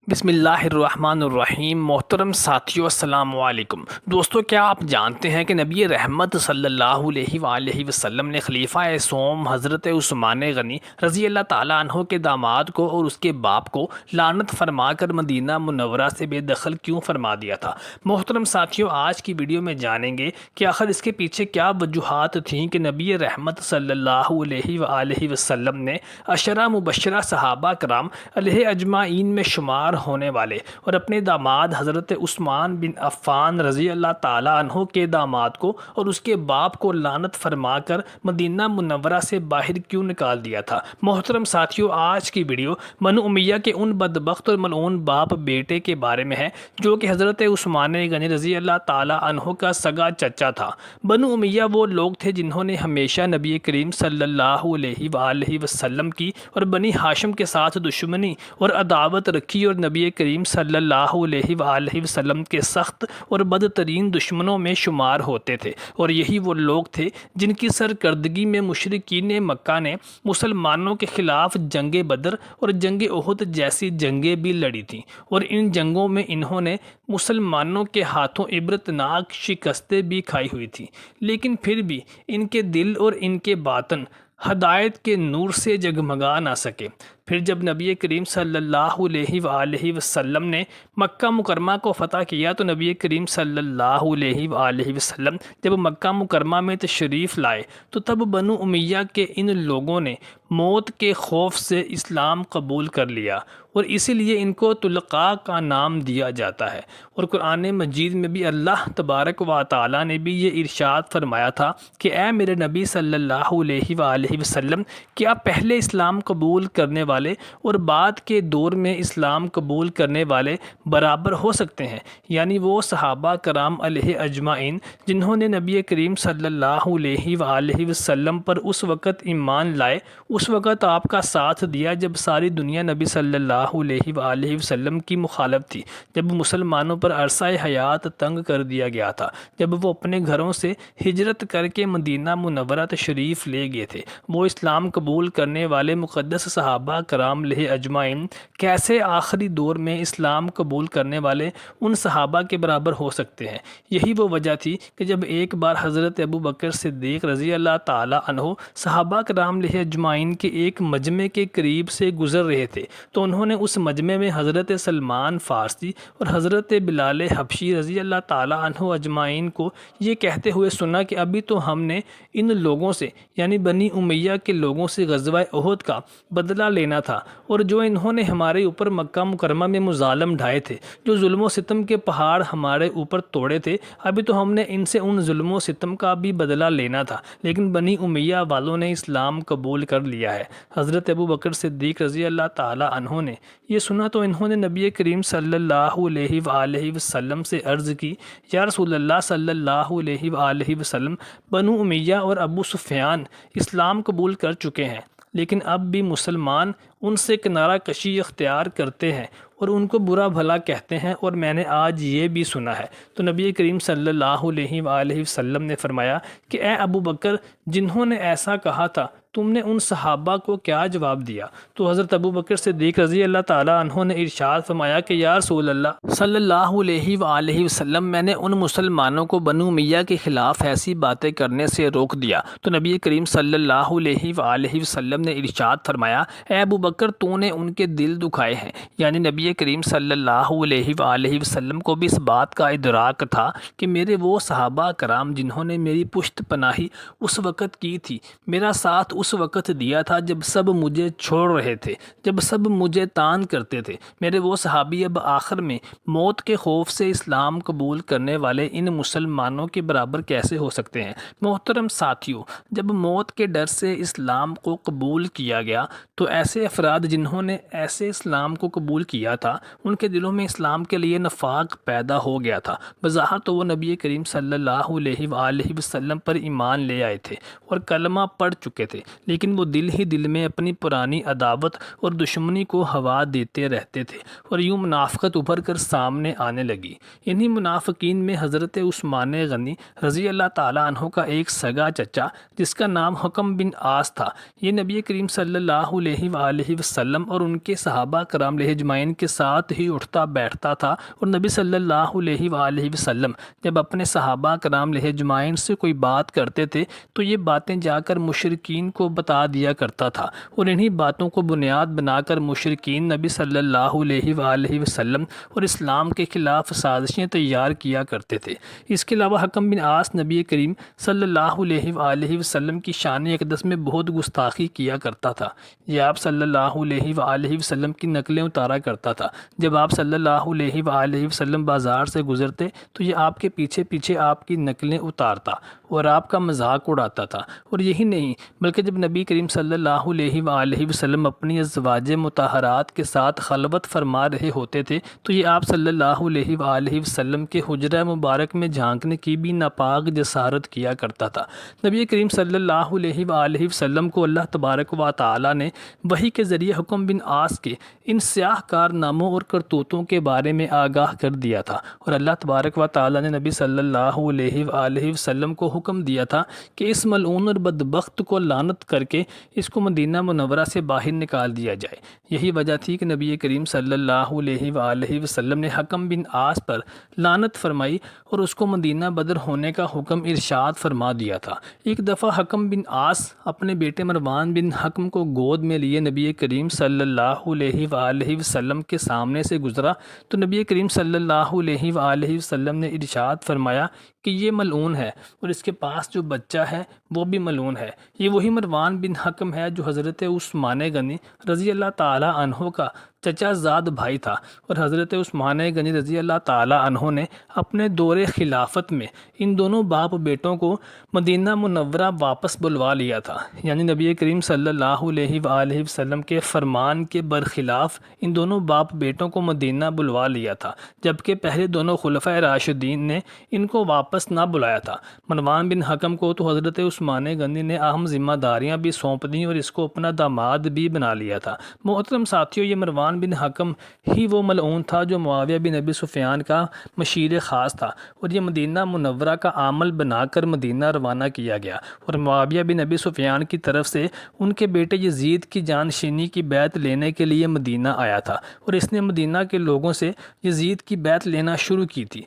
بسم اللہ الرحمن الرحیم۔ محترم ساتھیو، السلام علیکم۔ دوستو، کیا آپ جانتے ہیں کہ نبی رحمت صلی اللہ علیہ وآلہ وسلم نے خلیفہ سوم حضرت عثمان غنی رضی اللہ تعالیٰ عنہ کے داماد کو اور اس کے باپ کو لعنت فرما کر مدینہ منورہ سے بے دخل کیوں فرما دیا تھا؟ محترم ساتھیو، آج کی ویڈیو میں جانیں گے کہ آخر اس کے پیچھے کیا وجوہات تھیں کہ نبی رحمت صلی اللہ علیہ وآلہ وسلم نے عشرہ مبشرہ صحابہ کرام علیہ اجمعین میں شمار ہونے والے اور اپنے داماد حضرت عثمان بن عفان رضی اللہ تعالیٰ عنہ کے داماد کو اور اس کے باپ کو لعنت فرما کر مدینہ منورہ سے باہر کیوں نکال دیا تھا؟ محترم ساتھیو، آج کی ویڈیو بنو امیہ کے ان بدبخت اور ملعون باپ بیٹے کے بارے میں ہے جو کہ حضرت عثمان غنی رضی اللہ تعالیٰ عنہ کا سگا چچا تھا۔ بنو امیہ وہ لوگ تھے جنہوں نے ہمیشہ نبی کریم صلی اللہ علیہ وآلہ وسلم کی اور بنی ہاشم کے ساتھ دشمنی اور عداوت رکھی اور نبی کریم صلی اللہ علیہ وآلہ وسلم کے سخت اور بدترین دشمنوں میں شمار ہوتے تھے، اور یہی وہ لوگ تھے جن کی سرکردگی میں مشرکین مکہ نے مسلمانوں کے خلاف جنگ بدر اور جنگ احد جیسی جنگیں بھی لڑی تھیں، اور ان جنگوں میں انہوں نے مسلمانوں کے ہاتھوں عبرتناک شکستیں بھی کھائی ہوئی تھیں، لیکن پھر بھی ان کے دل اور ان کے باطن ہدایت کے نور سے جگمگا نہ سکے۔ پھر جب نبی کریم صلی اللہ علیہ وآلہ وسلم نے مکہ مکرمہ کو فتح کیا تو نبی کریم صلی اللہ علیہ وآلہ وسلم جب مکہ مکرمہ میں تشریف لائے تو تب بنو امیہ کے ان لوگوں نے موت کے خوف سے اسلام قبول کر لیا، اور اسی لیے ان کو طلقاء کا نام دیا جاتا ہے۔ اور قرآن مجید میں بھی اللہ تبارک و تعالیٰ نے بھی یہ ارشاد فرمایا تھا کہ اے میرے نبی صلی اللہ علیہ وآلہ وسلم، کیا پہلے اسلام قبول کرنے والے اور بعد کے دور میں اسلام قبول کرنے والے برابر ہو سکتے ہیں؟ یعنی وہ صحابہ کرام علیہ اجمعین جنہوں نے نبی کریم صلی اللہ علیہ وآلہ وسلم پر اس وقت ایمان لائے، اس وقت آپ کا ساتھ دیا جب ساری دنیا نبی صلی اللہ علیہ وآلہ وسلم کی مخالف تھی، جب مسلمانوں پر عرصہ حیات تنگ کر دیا گیا تھا، جب وہ اپنے گھروں سے ہجرت کر کے مدینہ منورہ تشریف لے گئے تھے، وہ اسلام قبول کرنے والے مقدس صحابہ کرام علیہ اجمعین کیسے آخری دور میں اسلام قبول کرنے والے ان صحابہ کے برابر ہو سکتے ہیں؟ یہی وہ وجہ تھی کہ جب ایک بار حضرت ابو بکر صدیق رضی اللہ تعالیٰ عنہ صحابہ کرام علیہ اجمعین کے ایک مجمع کے قریب سے گزر رہے تھے تو انہوں نے اس مجمع میں حضرت سلمان فارسی اور حضرت بلال حبشی رضی اللہ تعالیٰ عنہ اجمعین کو یہ کہتے ہوئے سنا کہ ابھی تو ہم نے ان لوگوں سے یعنی بنی امیہ کے لوگوں سے غزوہ احد کا بدلہ لینا تھا، اور جو انہوں نے ہمارے اوپر مکہ مکرمہ میں مظالم ڈھائے تھے، جو ظلم و ستم کے پہاڑ ہمارے اوپر توڑے تھے، ابھی تو ہم نے ان سے ان ظلم و ستم کا بھی بدلہ لینا تھا، لیکن بنی امیہ والوں نے اسلام قبول کر لیا ہے۔ حضرت ابو بکر صدیق رضی اللہ تعالیٰ عنہ نے یہ سنا تو انہوں نے نبی کریم صلی اللہ علیہ وآلہ وسلم سے عرض کی، یا رسول اللہ صلی اللہ علیہ وآلہ وسلم، بنو امیہ اور ابو سفیان اسلام قبول کر چکے ہیں، لیکن اب بھی مسلمان ان سے کنارہ کشی اختیار کرتے ہیں اور ان کو برا بھلا کہتے ہیں، اور میں نے آج یہ بھی سنا ہے۔ تو نبی کریم صلی اللہ علیہ وآلہ وسلم نے فرمایا کہ اے ابو بکر، جنہوں نے ایسا کہا تھا تم نے ان صحابہ کو کیا جواب دیا؟ تو حضرت ابو بکر صدیق رضی اللہ تعالیٰ عنہ نے ارشاد فرمایا کہ یا رسول اللہ صلی اللہ علیہ وآلہ وسلم، میں نے ان مسلمانوں کو بنو امیہ کے خلاف ایسی باتیں کرنے سے روک دیا۔ تو نبی کریم صلی اللہ علیہ وآلہ وسلم نے ارشاد فرمایا، اے ابو بکر، تو نے ان کے دل دکھائے ہیں۔ یعنی نبی کریم صلی اللہ علیہ وآلہ وسلم کو بھی اس بات کا ادراک تھا کہ میرے وہ صحابہ کرام جنہوں نے میری پشت پناہی اس وقت کی تھی، میرا ساتھ اس وقت دیا تھا جب سب مجھے چھوڑ رہے تھے، جب سب مجھے تان کرتے تھے، میرے وہ صحابی اب آخر میں موت کے خوف سے اسلام قبول کرنے والے ان مسلمانوں کے برابر کیسے ہو سکتے ہیں؟ محترم ساتھیوں، جب موت کے ڈر سے اسلام کو قبول کیا گیا تو ایسے افراد جنہوں نے ایسے اسلام کو قبول کیا تھا ان کے دلوں میں اسلام کے لیے نفاق پیدا ہو گیا تھا۔ بظاہر تو وہ نبی کریم صلی اللہ علیہ وآلہ وسلم پر ایمان لے آئے تھے اور کلمہ پڑھ چکے تھے، لیکن وہ دل ہی دل میں اپنی پرانی عداوت اور دشمنی کو ہوا دیتے رہتے تھے اور یوں منافقت ابھر کر سامنے آنے لگی۔ انہی منافقین میں حضرت عثمان غنی رضی اللہ تعالیٰ عنہ کا ایک سگا چچا جس کا نام حکم بن عاص تھا، یہ نبی کریم صلی اللہ علیہ وآلہ وسلم اور ان کے صحابہ کرام اجمعین کے ساتھ ہی اٹھتا بیٹھتا تھا، اور نبی صلی اللہ علیہ وآلہ وسلم جب اپنے صحابہ کرام اجمعین سے کوئی بات کرتے تھے تو یہ باتیں جا کر مشرکین کو بتا دیا کرتا تھا، اور انہی باتوں کو بنیاد بنا کر مشرکین نبی صلی اللہ علیہ وآلہ وسلم اور اسلام کے خلاف سازشیں تیار کیا کرتے تھے۔ اس کے علاوہ حکم بن عاص نبی کریم صلی اللہ علیہ وآلہ وسلم کی شان اقدس میں بہت گستاخی کیا کرتا تھا۔ یہ آپ صلی اللہ علیہ وآلہ وسلم کی نقلیں اتارا کرتا تھا۔ جب آپ صلی اللہ علیہ وآلہ وسلم بازار سے گزرتے تو یہ آپ کے پیچھے پیچھے آپ کی نقلیں اتارتا اور آپ کا مذاق اڑاتا تھا۔ اور یہی نہیں بلکہ جب نبی کریم صلی اللہ علیہ وآلہ وسلم اپنی ازواج مطہرات کے ساتھ خلوت فرما رہے ہوتے تھے تو یہ آپ صلی اللہ علیہ وآلہ وسلم کے حجرہ مبارک میں جھانکنے کی بھی ناپاک جسارت کیا کرتا تھا۔ نبی کریم صلی اللہ علیہ وآلہ وسلم کو اللہ تبارک و تعالی نے وحی کے ذریعے حکم بن عاص کے ان سیاہ کارناموں اور کرتوتوں کے بارے میں آگاہ کر دیا تھا، اور اللہ تبارک و تعالی نے نبی صلی اللہ علیہ وآلہ وسلم کو حکم دیا تھا کہ اس ملعون اور بدبخت کو لعنت کر کے اس کو مدینہ منورہ سے باہر نکال دیا جائے۔ یہی وجہ تھی کہ نبی کریم صلی اللہ علیہ وآلہ وسلم نے حکم بن عاص پر لعنت فرمائی اور اس کو مدینہ بدر ہونے کا حکم ارشاد فرما دیا تھا۔ ایک دفعہ حکم بن عاص اپنے بیٹے مروان بن حکم کو گود میں لیے نبی کریم صلی اللہ علیہ وآلہ وسلم کے سامنے سے گزرا تو نبی کریم صلی اللہ علیہ وآلہ وسلم نے ارشاد فرمایا کہ یہ ملعون ہے اور اس کے پاس جو بچہ ہے وہ بھی ملعون ہے۔ یہ وہی مروان بن حکم ہے جو حضرت عثمان غنی رضی اللہ تعالیٰ عنہ کا چچا زاد بھائی تھا، اور حضرت عثمان غنی رضی اللہ تعالیٰ عنہ نے اپنے دور خلافت میں ان دونوں باپ بیٹوں کو مدینہ منورہ واپس بلوا لیا تھا، یعنی نبی کریم صلی اللہ علیہ وآلہ وسلم کے فرمان کے برخلاف ان دونوں باپ بیٹوں کو مدینہ بلوا لیا تھا، جبکہ پہلے دونوں خلفائے راشدین نے ان کو واپس نہ بلایا تھا۔ مروان بن حکم کو تو حضرت عثمان غنی نے اہم ذمہ داریاں بھی سونپ دیں اور اس کو اپنا داماد بھی بنا لیا تھا۔ محترم ساتھیوں، یہ مروان بن حکم ہی وہ ملعون تھا جو معاویہ بن ابی سفیان کا مشیر خاص تھا، اور یہ مدینہ منورہ کا عامل بنا کر مدینہ روانہ کیا گیا، اور معاویہ بن ابی سفیان کی طرف سے ان کے بیٹے یزید کی جانشینی کی بیعت لینے کے لیے مدینہ آیا تھا، اور اس نے مدینہ کے لوگوں سے یزید کی بیعت لینا شروع کی تھی۔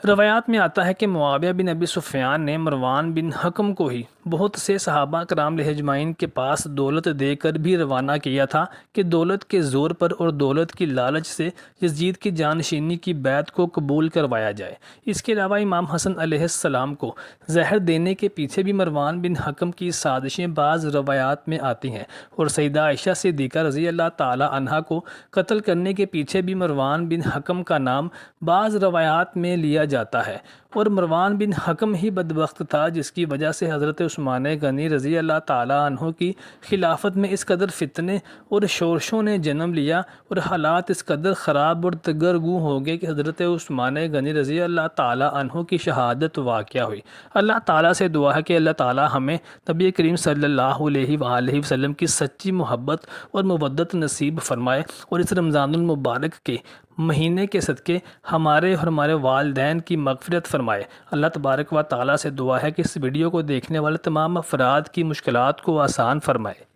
روایات میں آتا ہے کہ معاویہ بن ابی سفیان نے مروان بن حکم کو ہی بہت سے صحابہ کرام اجمعین کے پاس دولت دے کر بھی روانہ کیا تھا کہ دولت کے زور پر اور دولت کی لالچ سے یزید کی جانشینی کی بیعت کو قبول کروایا جائے۔ اس کے علاوہ امام حسن علیہ السلام کو زہر دینے کے پیچھے بھی مروان بن حکم کی سازشیں بعض روایات میں آتی ہیں، اور سیدہ عائشہ صدیقہ رضی اللہ تعالی عنہا کو قتل کرنے کے پیچھے بھی مروان بن حکم کا نام بعض روایات میں لیا جاتا ہے، اور مروان بن حکم ہی بدبخت تھا جس کی وجہ سے حضرت عثمان غنی رضی اللہ تعالیٰ عنہ کی خلافت میں اس قدر فتنے اور شورشوں نے جنم لیا اور حالات اس قدر خراب اور دگرگوں ہو گئے کہ حضرت عثمان غنی رضی اللہ تعالیٰ عنہ کی شہادت واقع ہوئی۔ اللہ تعالیٰ سے دعا ہے کہ اللہ تعالیٰ ہمیں نبی کریم صلی اللہ علیہ وآلہ وسلم کی سچی محبت اور مودت نصیب فرمائے، اور اس رمضان المبارک کے مہینے کے صدقے ہمارے اور ہمارے والدین کی مغفرت فرمائے۔ اللہ تبارک و تعالیٰ سے دعا ہے کہ اس ویڈیو کو دیکھنے والے تمام افراد کی مشکلات کو آسان فرمائے۔